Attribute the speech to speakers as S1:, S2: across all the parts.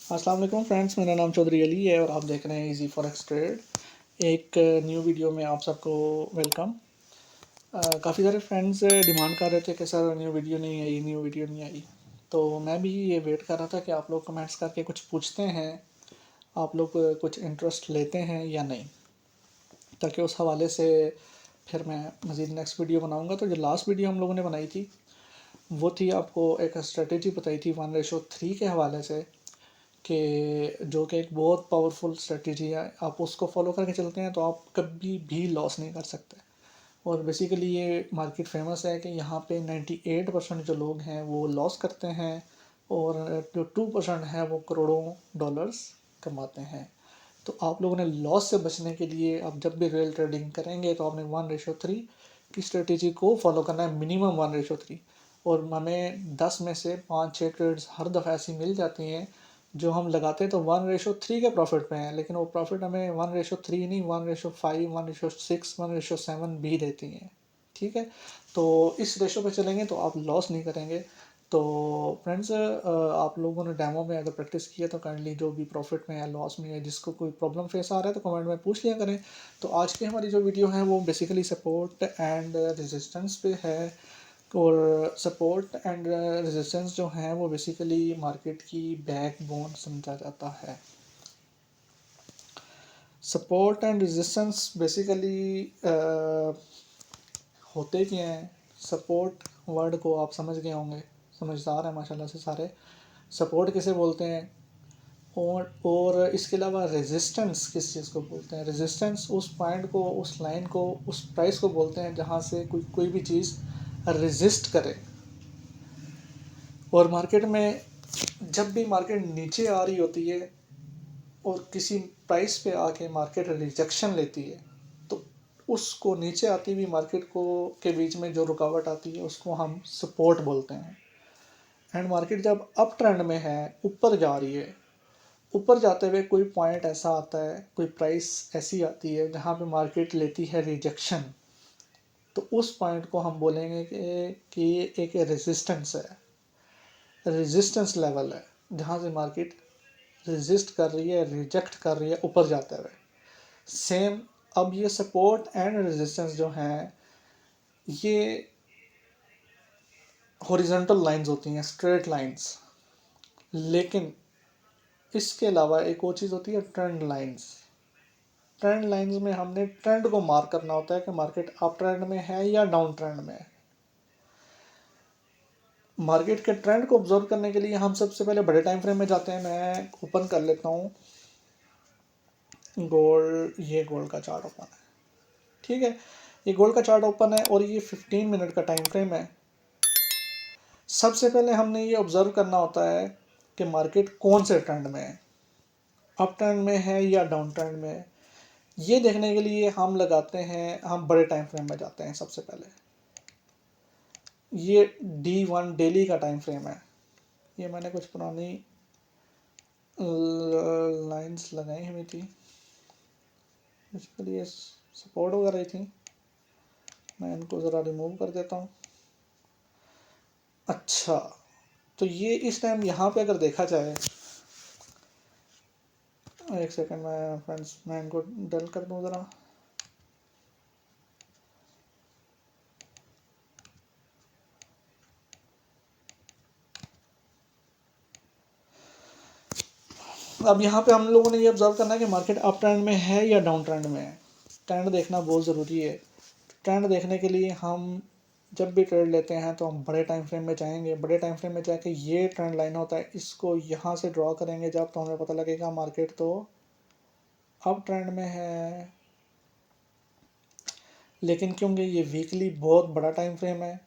S1: अस्सलाम वालेकुम फ्रेंड्स, मेरा नाम चौधरी अली है और आप देख रहे हैं इजी फॉरेक्स ट्रेड। एक न्यू वीडियो में आप सबको वेलकम। काफ़ी सारे फ्रेंड्स डिमांड कर रहे थे कि सर न्यू वीडियो नहीं आई, न्यू वीडियो नहीं आई। तो मैं भी ये वेट कर रहा था कि आप लोग कमेंट्स करके कुछ पूछते हैं, आप लोग कुछ इंटरेस्ट लेते हैं या नहीं, ताकि उस हवाले से फिर मैं मज़ीद नेक्स्ट वीडियो बनाऊँगा। तो जो लास्ट वीडियो हम लोगों ने बनाई थी वो थी, आपको एक स्ट्रेटेजी बताई थी 1:3 के हवाले से, कि जो कि एक बहुत पावरफुल स्ट्रेटजी है। आप उसको फॉलो करके चलते हैं तो आप कभी भी लॉस नहीं कर सकते। और बेसिकली ये मार्केट फेमस है कि यहाँ पे 98% जो लोग हैं वो लॉस करते हैं और जो 2% है वो करोड़ों डॉलर्स कमाते हैं। तो आप लोगों ने लॉस से बचने के लिए, आप जब भी रियल ट्रेडिंग करेंगे तो आपने 1:3 की स्ट्रेटेजी को फॉलो करना है, मिनिमम 1:3। और हमें 10 में से 5-6 ट्रेड्स हर दफ़ा ऐसी मिल जाती हैं जो हम लगाते हैं तो 1:3 के प्रॉफिट पे हैं, लेकिन वो प्रॉफिट हमें 1:3 नहीं, 1:5, 1:6, 1:7 भी देती हैं। ठीक है, तो इस रेशो पे चलेंगे तो आप लॉस नहीं करेंगे। तो फ्रेंड्स, आप लोगों ने डेमो में अगर प्रैक्टिस किया तो काइंडली जो भी प्रॉफिट में है, लॉस में है, जिसको कोई प्रॉब्लम फेस आ रहा है तो कमेंट में पूछ लिया करें। तो आज की हमारी जो वीडियो है वो बेसिकली सपोर्ट एंड रेजिस्टेंस पे है। और सपोर्ट एंड रेजिस्टेंस जो है वो बेसिकली मार्केट की बैकबोन समझा जाता है। सपोर्ट एंड रेजिस्टेंस बेसिकली होते क्या हैं। सपोर्ट वर्ड को आप समझ गए होंगे, समझदार है माशाल्लाह से सारे। सपोर्ट किसे बोलते हैं, और इसके अलावा रेजिस्टेंस किस चीज़ को बोलते हैं। रेजिस्टेंस उस पॉइंट को, उस लाइन को, उस प्राइस को बोलते हैं जहाँ से कोई भी चीज़ रेजिस्ट करे। और मार्केट में जब भी मार्केट नीचे आ रही होती है और किसी प्राइस पे आके मार्केट रिजेक्शन लेती है, तो उसको नीचे आती हुई मार्केट को के बीच में जो रुकावट आती है उसको हम सपोर्ट बोलते हैं। एंड मार्केट जब अप ट्रेंड में है, ऊपर जा रही है, ऊपर जाते हुए कोई पॉइंट ऐसा आता है, कोई प्राइस ऐसी आती है जहाँ पे मार्केट लेती है रिजेक्शन, तो उस पॉइंट को हम बोलेंगे कि एक रेजिस्टेंस है, रेजिस्टेंस लेवल है, जहाँ से मार्केट रेजिस्ट कर रही है, रिजेक्ट कर रही है ऊपर जाते हुए। सेम अब ये सपोर्ट एंड रेजिस्टेंस जो हैं ये हॉरिजॉन्टल लाइंस होती हैं, स्ट्रेट लाइंस। लेकिन इसके अलावा एक और चीज़ होती है, ट्रेंड लाइंस। ट्रेंड लाइंस में हमने ट्रेंड को मार्क करना होता है कि मार्केट अप ट्रेंड में है या डाउन ट्रेंड में है। मार्केट के ट्रेंड को ऑब्जर्व करने के लिए हम सबसे पहले बड़े टाइम फ्रेम में जाते हैं। मैं ओपन कर लेता हूँ गोल्ड, ये गोल्ड का चार्ट ओपन है। ठीक है, ये गोल्ड का चार्ट ओपन है और ये 15 मिनट का टाइम फ्रेम है। सबसे पहले हमने ये ऑब्जर्व करना होता है कि मार्केट कौन से ट्रेंड में है, अप ट्रेंड में है या डाउन ट्रेंड में है। ये देखने के लिए हम लगाते हैं, हम बड़े टाइम फ्रेम में जाते हैं। सबसे पहले ये D1 डेली का टाइम फ्रेम है। ये मैंने कुछ पुरानी लाइंस लगाई हुई थी, इसके लिए सपोर्ट वगैरह थी, मैं इनको ज़रा रिमूव कर देता हूँ। अच्छा, तो ये इस टाइम यहाँ पे अगर देखा जाए, एक सेकंड में फ्रेंड्स, मैं इनको डल कर दूँ ज़रा। अब यहाँ पे हम लोगों ने ये ऑब्जर्व करना है कि मार्केट अप ट्रेंड में है या डाउन ट्रेंड में है। ट्रेंड देखना बहुत ज़रूरी है। ट्रेंड देखने के लिए हम जब भी ट्रेड लेते हैं तो हम बड़े टाइम फ्रेम में जाएंगे। बड़े टाइम फ्रेम में जाके ये ट्रेंड लाइन होता है, इसको यहाँ से ड्रॉ करेंगे जब, तो हमें पता लगेगा मार्केट तो अप ट्रेंड में है। लेकिन क्योंकि ये वीकली बहुत बड़ा टाइम फ्रेम है,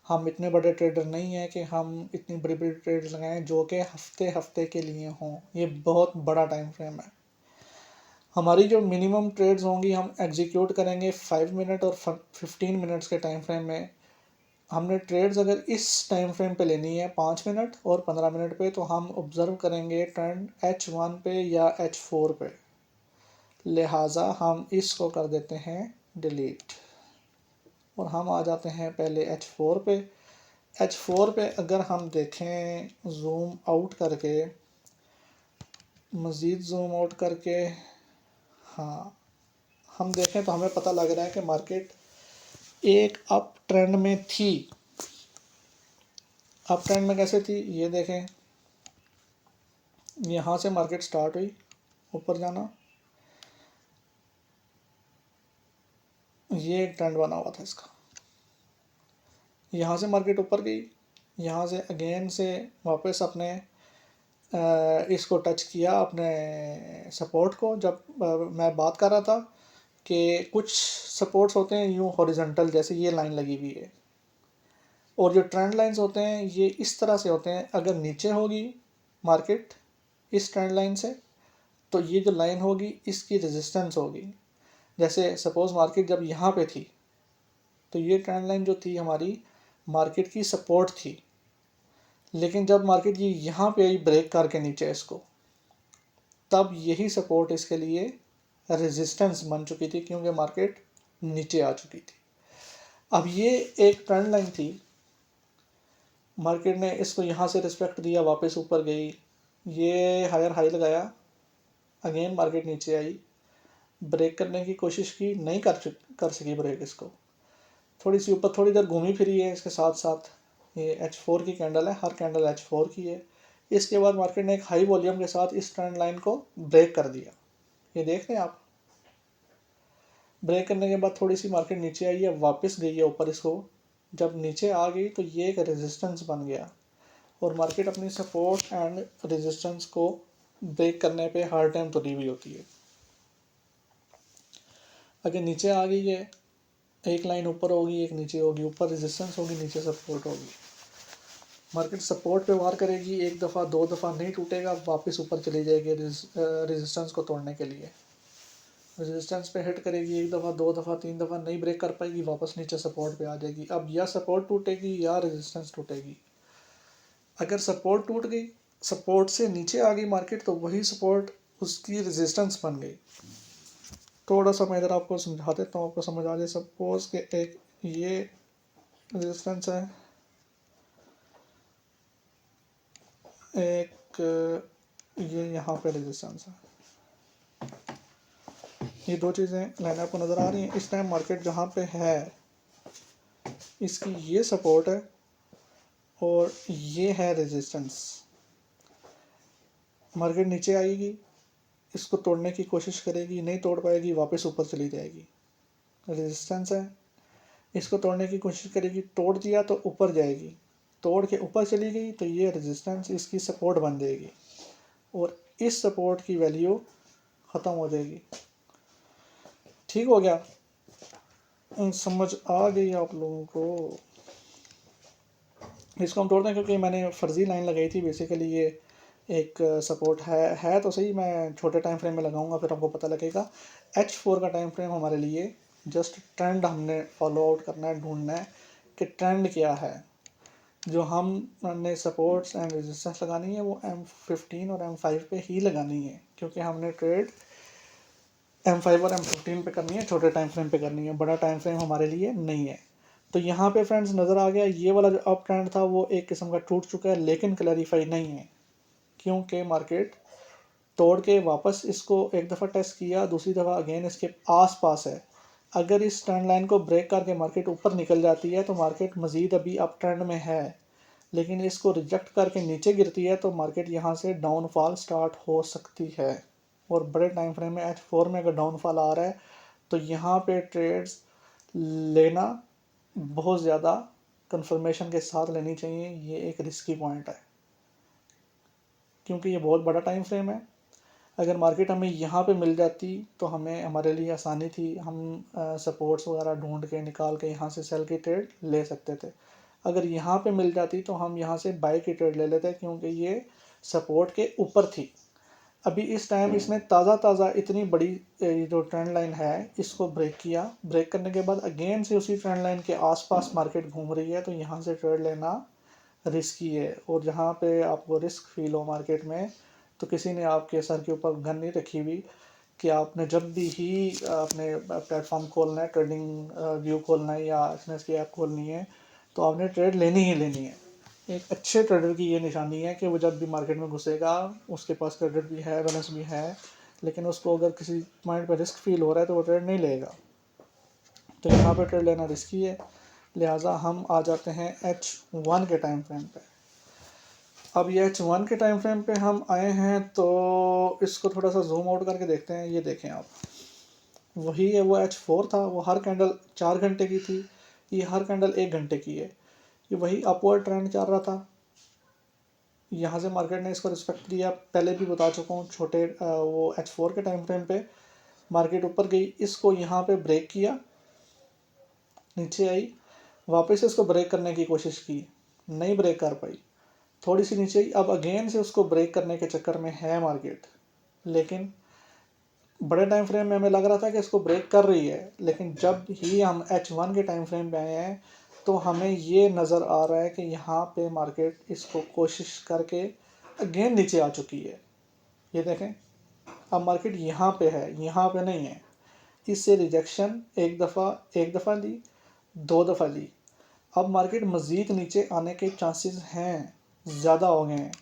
S1: हम इतने बड़े ट्रेडर नहीं हैं कि हम इतनी बड़ी बड़ी ट्रेड लगाएं जो कि हफ्ते हफ्ते के लिए हों। ये बहुत बड़ा टाइम फ्रेम है। हमारी जो मिनिमम ट्रेड्स होंगी हम एग्जीक्यूट करेंगे 5 मिनट और 15 मिनट्स के टाइम फ्रेम में। हमने ट्रेड्स अगर इस टाइम फ्रेम पे लेनी है 5 मिनट और 15 मिनट पे, तो हम ऑब्ज़र्व करेंगे ट्रेंड H1 पे या H4 पे। लिहाजा हम इसको कर देते हैं डिलीट और हम आ जाते हैं पहले H4 पे। H4 पे अगर हम देखें जूम आउट करके, मज़ीद जूम आउट करके, हाँ, हम देखें तो हमें पता लग रहा है कि मार्केट एक अप ट्रेंड में थी। अप ट्रेंड में कैसे थी, ये देखें, यहाँ से मार्केट स्टार्ट हुई ऊपर जाना, ये एक ट्रेंड बना हुआ था इसका, यहाँ से मार्केट ऊपर गई, यहाँ से अगेन से वापस अपने इसको टच किया, अपने सपोर्ट को। जब मैं बात कर रहा था कि कुछ सपोर्ट्स होते हैं यूँ हॉरिजॉन्टल, जैसे ये लाइन लगी हुई है, और जो ट्रेंड लाइंस होते हैं ये इस तरह से होते हैं। अगर नीचे होगी मार्केट इस ट्रेंड लाइन से, तो ये जो लाइन होगी इसकी रेजिस्टेंस होगी। जैसे सपोज़ मार्केट जब यहाँ पे थी, तो ये ट्रेंड लाइन जो थी हमारी मार्केट की सपोर्ट थी, लेकिन जब मार्केट ये यहाँ पे आई ब्रेक करके नीचे इसको, तब यही सपोर्ट इसके लिए रेजिस्टेंस बन चुकी थी, क्योंकि मार्केट नीचे आ चुकी थी। अब ये एक ट्रेंड लाइन थी, मार्केट ने इसको यहाँ से रिस्पेक्ट दिया, वापस ऊपर गई, ये हायर हाई लगाया, अगेन मार्केट नीचे आई, ब्रेक करने की कोशिश की, नहीं कर सकी ब्रेक इसको, थोड़ी सी ऊपर थोड़ी देर घूमी फिरी है इसके साथ साथ। ये H4 की कैंडल है, हर कैंडल H4 की है। इसके बाद मार्केट ने एक हाई वॉल्यूम के साथ इस ट्रेंड लाइन को ब्रेक कर दिया, ये देख रहे हैं आप। ब्रेक करने के बाद थोड़ी सी मार्केट नीचे आई है, वापस गई है ऊपर, इसको जब नीचे आ गई तो ये एक रेजिस्टेंस बन गया, और मार्केट अपनी सपोर्ट एंड रेजिस्टेंस को ब्रेक करने पे हर टाइम तुली हुई होती है। अगर नीचे आ गई है, एक लाइन ऊपर होगी एक नीचे होगी, ऊपर रेजिस्टेंस होगी नीचे सपोर्ट होगी, मार्केट सपोर्ट पे वार करेगी, एक दफ़ा दो दफ़ा नहीं टूटेगा, वापस ऊपर चली जाएगी रेजिस्टेंस को तोड़ने के लिए। रेजिस्टेंस पे हिट करेगी, एक दफ़ा दो दफ़ा तीन दफ़ा नहीं ब्रेक कर पाएगी, वापस नीचे सपोर्ट पे आ जाएगी। अब या सपोर्ट टूटेगी या रेजिस्टेंस टूटेगी। अगर सपोर्ट टूट गई, सपोर्ट से नीचे आ गई मार्केट, तो वही सपोर्ट उसकी रेजिस्टेंस बन गई। थोड़ा सा मैं इधर आपको समझा देता हूँ, आपको समझ आ जाए। सपोज के एक ये रेजिस्टेंस है, एक ये यहाँ पे रेजिस्टेंस है, ये दो चीज़ें लाइन आपको नज़र आ रही हैं। इस टाइम मार्केट जहाँ पे है इसकी ये सपोर्ट है और ये है रेजिस्टेंस। मार्केट नीचे आएगी, इसको तोड़ने की कोशिश करेगी, नहीं तोड़ पाएगी, वापस ऊपर चली जाएगी। रेजिस्टेंस है, इसको तोड़ने की कोशिश करेगी, तोड़ दिया तो ऊपर जाएगी, तोड़ के ऊपर चली गई तो ये रेजिस्टेंस इसकी सपोर्ट बन जाएगी, और इस सपोर्ट की वैल्यू ख़त्म हो जाएगी। ठीक हो गया, समझ आ गई आप लोगों को। इसको हम तोड़ते हैं, क्योंकि मैंने फ़र्ज़ी लाइन लगाई थी। बेसिकली ये एक सपोर्ट है तो सही, मैं छोटे टाइम फ्रेम में लगाऊंगा, फिर आपको पता लगेगा। H4 का टाइम फ्रेम हमारे लिए जस्ट ट्रेंड हमने फॉलो आउट करना है, ढूंढना है कि ट्रेंड क्या है। जो हमने सपोर्ट्स एंड रेजिस्टेंस लगानी है वो M15 और M5 पे ही लगानी है, क्योंकि हमने ट्रेड M5 और M15 पे करनी है, छोटे टाइम फ्रेम पे करनी है, बड़ा टाइम फ्रेम हमारे लिए नहीं है। तो यहाँ पे फ्रेंड्स नज़र आ गया, ये वाला जो अप ट्रेंड था वो एक किस्म का टूट चुका है, लेकिन क्लैरिफाई नहीं है, क्योंकि मार्केट तोड़ के वापस इसको एक दफ़ा टेस्ट किया, दूसरी दफ़ा अगेन इसके आसपास है। अगर इस ट्रेंड लाइन को ब्रेक करके मार्केट ऊपर निकल जाती है तो मार्केट मज़ीद अभी अप ट्रेंड में है, लेकिन इसको रिजेक्ट करके नीचे गिरती है तो मार्केट यहाँ से डाउनफॉल स्टार्ट हो सकती है। और बड़े टाइम फ्रेम में H4 में अगर डाउनफॉल आ रहा है तो यहाँ पे ट्रेड्स लेना बहुत ज़्यादा कंफर्मेशन के साथ लेनी चाहिए। ये एक रिस्की पॉइंट है, क्योंकि ये बहुत बड़ा टाइम फ्रेम है। अगर मार्केट हमें यहाँ पे मिल जाती तो हमें हमारे लिए आसानी थी, हम सपोर्ट्स वगैरह ढूंढ के निकाल के यहाँ से सेल की ट्रेड ले सकते थे। अगर यहाँ पे मिल जाती तो हम यहाँ से बाई की ट्रेड ले लेते, क्योंकि ये सपोर्ट के ऊपर थी। अभी इस टाइम इसने ताज़ा इतनी बड़ी जो ट्रेंड लाइन है इसको ब्रेक किया, ब्रेक करने के बाद अगेन से उसी ट्रेंड लाइन के आसपास मार्केट घूम रही है, तो यहाँ से ट्रेड लेना रिस्की है। और जहाँ पे आपको रिस्क फील हो मार्केट में, तो किसी ने आपके सर के ऊपर गन नहीं रखी हुई कि आपने जब भी ही अपने प्लेटफॉर्म खोलना है, ट्रेडिंग व्यू खोलना है या एक्सनेस की ऐप खोलनी है, तो आपने ट्रेड लेनी ही लेनी है। एक अच्छे ट्रेडर की ये निशानी है कि वो जब भी मार्केट में घुसेगा उसके पास क्रेडिट भी है, बैलेंस भी है, लेकिन उसको अगर किसी पॉइंट पर रिस्क फील हो रहा है तो वो ट्रेड नहीं लेगा। तो यहाँ पे ट्रेड लेना रिस्की है, लिहाजा हम आ जाते हैं H1 के टाइम फ्रेम पे। अब ये H1 के टाइम फ्रेम पे हम आए हैं तो इसको थोड़ा सा जूम आउट करके देखते हैं। ये देखें आप, वही है वो H4 था, वो हर कैंडल 4 घंटे की थी, ये हर कैंडल 1 घंटे की है। ये वही अपवर्ड ट्रेंड चल रहा था, यहाँ से मार्केट ने इसको रिस्पेक्ट दिया। पहले भी बता चुका हूँ, छोटे वो H4 के टाइम फ्रेम पे मार्केट ऊपर गई, इसको यहाँ पे ब्रेक किया, नीचे आई, वापस इसको ब्रेक करने की कोशिश की, नहीं ब्रेक कर पाई, थोड़ी सी नीचे आई, अब अगेन से उसको ब्रेक करने के चक्कर में है मार्केट। लेकिन बड़े टाइम फ्रेम में हमें लग रहा था कि इसको ब्रेक कर रही है, लेकिन जब ही हम H1 के टाइम फ्रेम पे आए हैं तो हमें ये नज़र आ रहा है कि यहाँ पे मार्केट इसको कोशिश करके अगेन नीचे आ चुकी है। ये देखें, अब मार्केट यहाँ पे है, यहाँ पे नहीं है। इससे रिजेक्शन एक दफ़ा ली, 2 दफ़ा ली, अब मार्केट मज़ीद नीचे आने के चांसेस हैं, ज़्यादा हो गए हैं।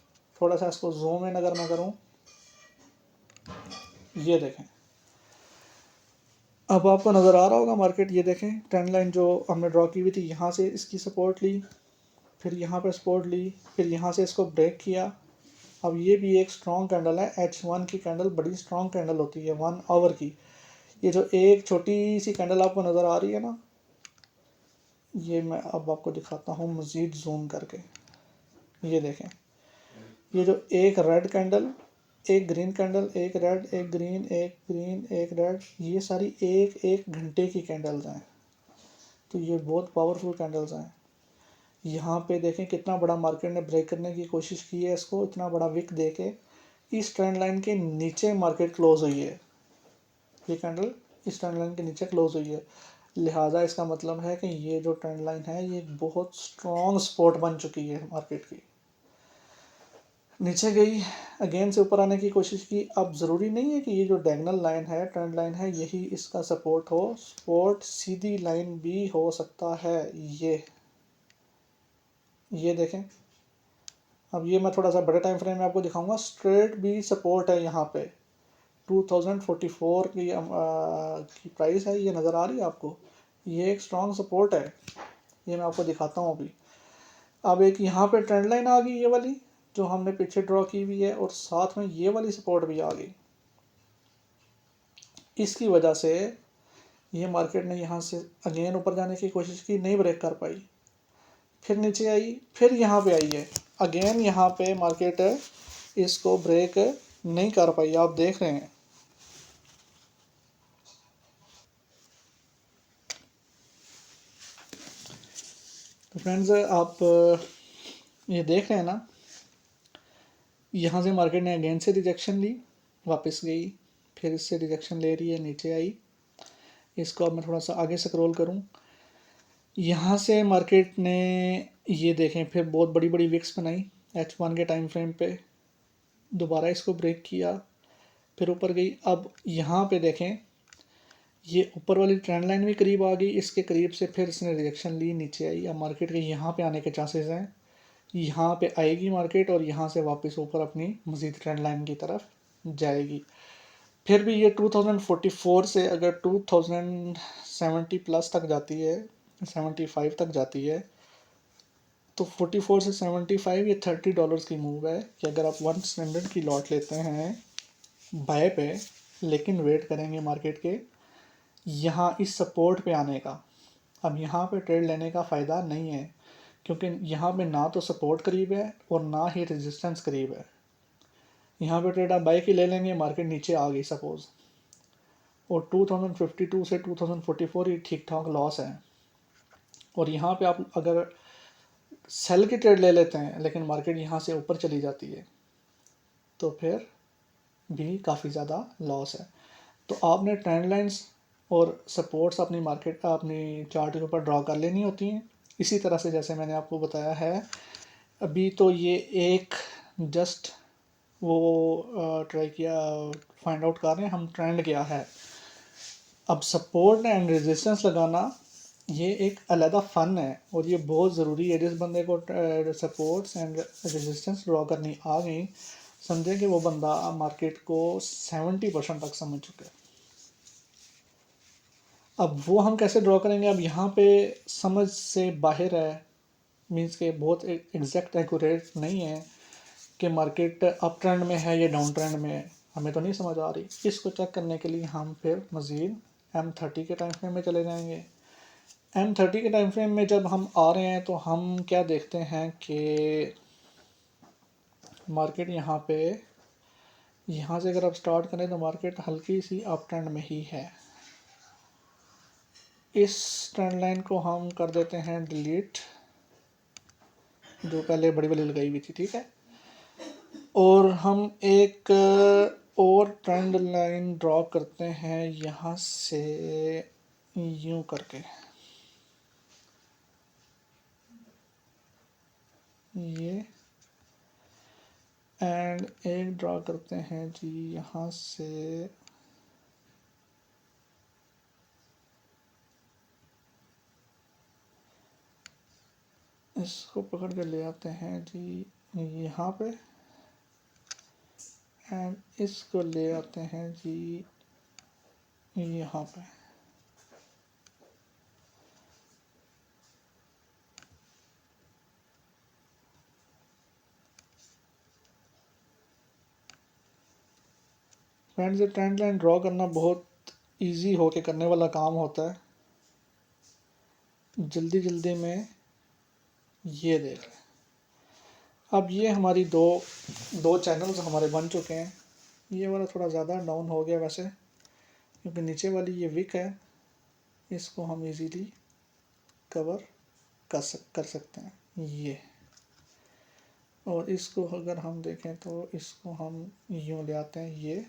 S1: थोड़ा सा इसको जूम इन अगर मैं करूँ, ये देखें, अब आपको नज़र आ रहा होगा मार्केट। ये देखें, ट्रेंड लाइन जो हमने ड्रॉ की हुई थी, यहाँ से इसकी सपोर्ट ली, फिर यहाँ पर सपोर्ट ली, फिर यहाँ से इसको ब्रेक किया। अब ये भी एक स्ट्रॉन्ग कैंडल है, H1 की कैंडल बड़ी स्ट्रॉन्ग कैंडल होती है 1 आवर की। ये जो एक छोटी सी कैंडल आपको नज़र आ रही है ना, ये मैं अब आपको दिखाता हूँ मज़ीद जूम करके। ये देखें, ये जो एक रेड कैंडल, एक ग्रीन कैंडल, एक रेड, एक ग्रीन, एक ग्रीन, एक रेड, ये सारी एक एक घंटे की कैंडल्स हैं। तो ये बहुत पावरफुल कैंडल्स हैं। यहाँ पे देखें कितना बड़ा मार्केट ने ब्रेक करने की कोशिश की है, इसको इतना बड़ा विक दे के इस ट्रेंड लाइन के नीचे मार्केट क्लोज हुई है। ये कैंडल इस ट्रेंड लाइन के नीचे क्लोज हुई है, लिहाजा इसका मतलब है कि ये जो ट्रेंड लाइन है ये बहुत स्ट्रॉन्ग सपोर्ट बन चुकी है मार्केट की। नीचे गई, अगेन से ऊपर आने की कोशिश की। अब ज़रूरी नहीं है कि ये जो डायगोनल लाइन है, ट्रेंड लाइन है, यही इसका सपोर्ट हो, सपोर्ट सीधी लाइन भी हो सकता है। ये देखें, अब ये मैं थोड़ा सा बड़े टाइम फ्रेम में आपको दिखाऊंगा, स्ट्रेट भी सपोर्ट है यहाँ पे। 2044 की प्राइस है, ये नज़र आ रही है आपको, ये एक स्ट्रॉन्ग सपोर्ट है। ये मैं आपको दिखाता हूँ अभी। अब एक यहाँ पे ट्रेंड लाइन आ गई, ये वाली जो हमने पीछे ड्रॉ की हुई है, और साथ में ये वाली सपोर्ट भी आ गई। इसकी वजह से ये मार्केट ने यहाँ से अगेन ऊपर जाने की कोशिश की, नहीं ब्रेक कर पाई, फिर नीचे आई, फिर यहाँ पे आई है, अगेन यहाँ पे मार्केट इसको ब्रेक नहीं कर पाई, आप देख रहे हैं। तो फ्रेंड्स, आप ये देख रहे हैं ना, यहाँ से मार्केट ने अगेन से रिजेक्शन ली, वापस गई, फिर इससे रिजेक्शन ले रही है, नीचे आई। इसको अब मैं थोड़ा सा आगे स्क्रॉल करूँ, यहाँ से मार्केट ने ये देखें फिर बहुत बड़ी बड़ी विक्स बनाई H1 के टाइम फ्रेम पे, दोबारा इसको ब्रेक किया, फिर ऊपर गई। अब यहाँ पे देखें, ये ऊपर वाली ट्रेंड लाइन भी करीब आ गई, इसके करीब से फिर इसने रिजेक्शन ली, नीचे आई। अब मार्केट के यहाँ पे आने के चांसेस हैं, यहाँ पे आएगी मार्केट और यहाँ से वापस ऊपर अपनी मज़ीद ट्रेंड लाइन की तरफ जाएगी। फिर भी ये 2044 से अगर 2070 प्लस तक जाती है, 75 तक जाती है, तो 44 से 75 ये $30 की मूव है कि अगर आप 1 स्टैंडर्ड की लॉट लेते हैं बाय पे, लेकिन वेट करेंगे मार्केट के यहाँ इस सपोर्ट पे आने का। अब यहाँ पे ट्रेड लेने का फ़ायदा नहीं है, क्योंकि यहाँ पे ना तो सपोर्ट करीब है और ना ही रेजिस्टेंस करीब है। यहाँ पे ट्रेड आप बाय की ले लेंगे, मार्केट नीचे आ गई सपोज़, और 2052 से 2044 ये ठीक ठाक लॉस है। और यहाँ पे आप अगर सेल की ट्रेड ले लेते हैं लेकिन मार्केट यहाँ से ऊपर चली जाती है, तो फिर भी काफ़ी ज़्यादा लॉस है। तो आपने ट्रेंड लाइंस और सपोर्ट्स अपनी मार्केट अपनी चार्ट के ऊपर ड्रॉ कर लेनी होती हैं, इसी तरह से जैसे मैंने आपको बताया है। अभी तो ये एक जस्ट वो ट्राई किया, फाइंड आउट कर रहे हैं हम ट्रेंड क्या है। अब सपोर्ट एंड रेजिस्टेंस लगाना ये एक अलहदा फ़न है और ये बहुत ज़रूरी है। जिस बंदे को सपोर्ट्स एंड रेजिस्टेंस ड्रॉ करनी आ गई, समझे कि वो बंदा मार्केट को 70% तक समझ चुका है। अब वो हम कैसे ड्रॉ करेंगे, अब यहाँ पे समझ से बाहर है, मीन्स के बहुत एग्जैक्ट एक्यूरेट नहीं है कि मार्केट अप ट्रेंड में है या डाउन ट्रेंड में है, हमें तो नहीं समझ आ रही। इसको चेक करने के लिए हम फिर मज़ीद M30 के टाइम फ्रेम में चले जाएंगे। M30 के टाइम फ्रेम में जब हम आ रहे हैं तो हम क्या देखते हैं कि मार्केट यहाँ पे, यहाँ से अगर आप स्टार्ट करें तो मार्केट हल्की सी अप ट्रेंड में ही है। इस ट्रेंड लाइन को हम कर देते हैं डिलीट, जो पहले बड़ी वाली लगाई हुई थी, ठीक है। और हम एक और ट्रेंड लाइन ड्रॉ करते हैं यहाँ से यूं करके, ये एंड एक ड्रॉ करते हैं जी यहाँ से इसको पकड़ के ले आते हैं जी यहाँ पे, एंड इसको ले आते हैं जी यहाँ पे। फ्रेंड्स, ये ट्रेंड लाइन ड्रॉ करना बहुत इजी होके करने वाला काम होता है। जल्दी जल्दी में ये देख लें, अब ये हमारी दो चैनल्स हमारे बन चुके हैं। ये वाला थोड़ा ज़्यादा डाउन हो गया वैसे, क्योंकि नीचे वाली ये विक है, इसको हम इजीली कवर कर सकते हैं ये। और इसको अगर हम देखें तो इसको हम यूँ ले आते हैं ये,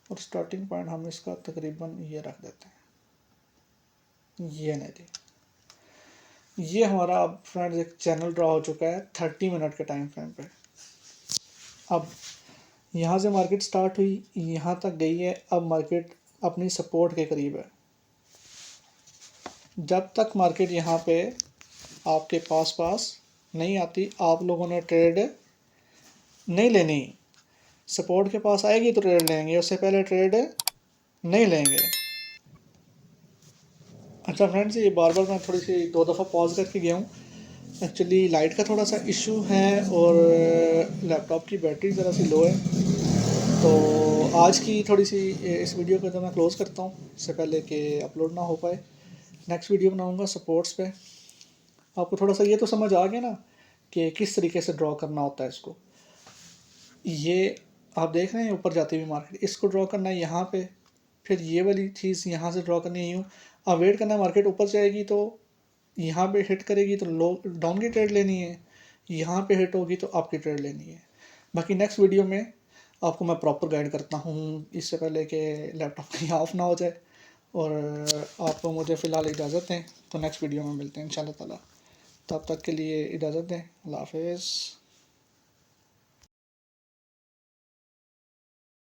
S1: और स्टार्टिंग पॉइंट हम इसका तकरीबन ये रख देते हैं, ये नहीं थी। ये हमारा अब फ्रेंड्स एक चैनल ड्रा हो चुका है 30 मिनट के टाइम फ्रेम पे। अब यहाँ से मार्केट स्टार्ट हुई, यहाँ तक गई है, अब मार्केट अपनी सपोर्ट के करीब है। जब तक मार्केट यहाँ पे आपके पास नहीं आती, आप लोगों ने ट्रेड नहीं लेनी। सपोर्ट के पास आएगी तो ट्रेड लेंगे, उससे पहले ट्रेड नहीं लेंगे। अच्छा फ्रेंड्स, ये बार बार मैं थोड़ी सी 2 दफ़ा पॉज करके गया हूँ। एक्चुअली लाइट का थोड़ा सा इशू है और लैपटॉप की बैटरी ज़रा सी लो है। तो आज की थोड़ी सी इस वीडियो को तो मैं क्लोज़ करता हूँ, इससे पहले कि अपलोड ना हो पाए। नेक्स्ट वीडियो बनाऊँगा सपोर्ट्स पे। आपको थोड़ा सा ये तो समझ आ गया ना कि किस तरीके से ड्रॉ करना होता है इसको। ये आप देख रहे हैं ऊपर जाती हुई मार्केट, इसको ड्रॉ करना है यहाँ पे, फिर ये वाली चीज़ यहाँ से ड्रॉ करनी है यूँ। अब वेट करना है, मार्केट ऊपर जाएगी तो यहाँ पे हिट करेगी तो लो डाउन की ट्रेड लेनी है, यहाँ पे हिट होगी तो अप की ट्रेड लेनी है। बाकी नेक्स्ट वीडियो में आपको मैं प्रॉपर गाइड करता हूँ, इससे पहले कि लैपटॉप कहीं ऑफ ना हो जाए। और आप मुझे फ़िलहाल इजाज़त दें, तो नेक्स्ट वीडियो में मिलते हैं इंशाल्लाह ताला। तब तक के लिए इजाज़त दें, अल्लाह हाफ़िज़।